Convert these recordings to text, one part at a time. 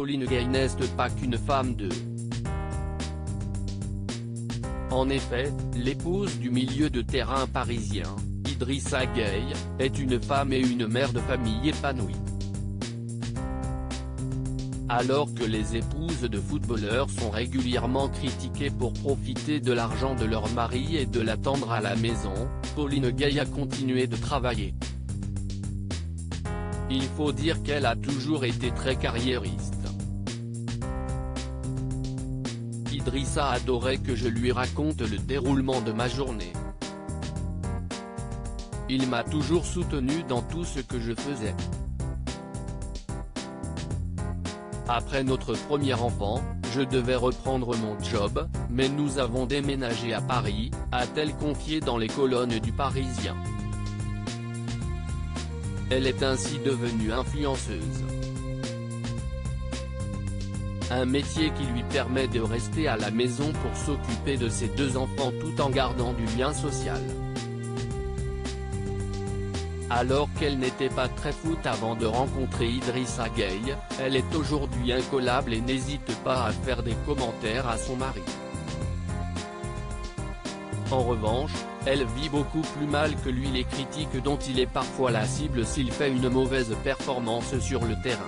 Pauline Gueye n'est pas qu'une femme de. En effet, l'épouse du milieu de terrain parisien, Idrissa Gueye, est une femme et une mère de famille épanouie. Alors que les épouses de footballeurs sont régulièrement critiquées pour profiter de l'argent de leur mari et de l'attendre à la maison, Pauline Gueye a continué de travailler. Il faut dire qu'elle a toujours été très carriériste. Idrissa adorait que je lui raconte le déroulement de ma journée. Il m'a toujours soutenu dans tout ce que je faisais. Après notre premier enfant, je devais reprendre mon job, mais nous avons déménagé à Paris, a-t-elle confié dans les colonnes du Parisien. Elle est ainsi devenue influenceuse. Un métier qui lui permet de rester à la maison pour s'occuper de ses 2 enfants tout en gardant du lien social. Alors qu'elle n'était pas très foot avant de rencontrer Idrissa Gueye, elle est aujourd'hui incollable et n'hésite pas à faire des commentaires à son mari. En revanche, elle vit beaucoup plus mal que lui les critiques dont il est parfois la cible s'il fait une mauvaise performance sur le terrain.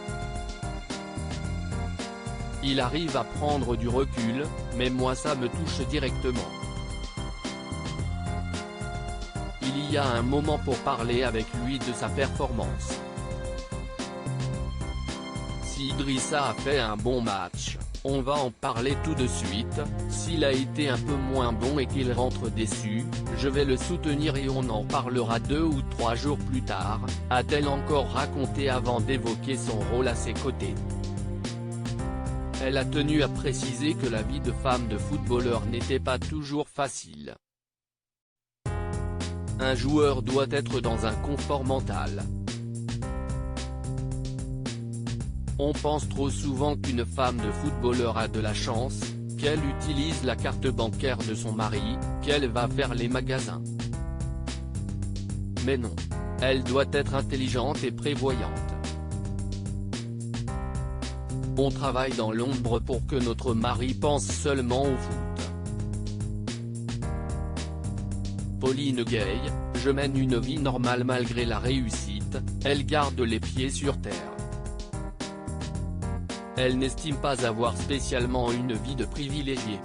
Il arrive à prendre du recul, mais moi ça me touche directement. Il y a un moment pour parler avec lui de sa performance. Si Idrissa a fait un bon match, on va en parler tout de suite. S'il a été un peu moins bon et qu'il rentre déçu, je vais le soutenir et on en parlera 2 ou 3 jours plus tard, a-t-elle encore raconté avant d'évoquer son rôle à ses côtés. Elle a tenu à préciser que la vie de femme de footballeur n'était pas toujours facile. Un joueur doit être dans un confort mental. On pense trop souvent qu'une femme de footballeur a de la chance, qu'elle utilise la carte bancaire de son mari, qu'elle va faire les magasins. Mais non. Elle doit être intelligente et prévoyante. On travaille dans l'ombre pour que notre mari pense seulement au foot. Pauline Gueye, je mène une vie normale malgré la réussite, elle garde les pieds sur terre. Elle n'estime pas avoir spécialement une vie de privilégié.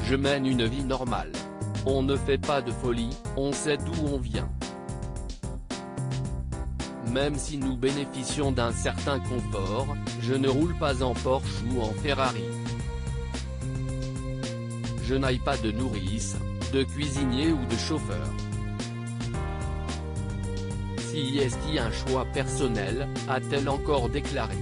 Je mène une vie normale. On ne fait pas de folie, on sait d'où on vient. Même si nous bénéficions d'un certain confort, je ne roule pas en Porsche ou en Ferrari. Je n'aille pas de nourrice, de cuisinier ou de chauffeur. Si est-ce un choix personnel, a-t-elle encore déclaré.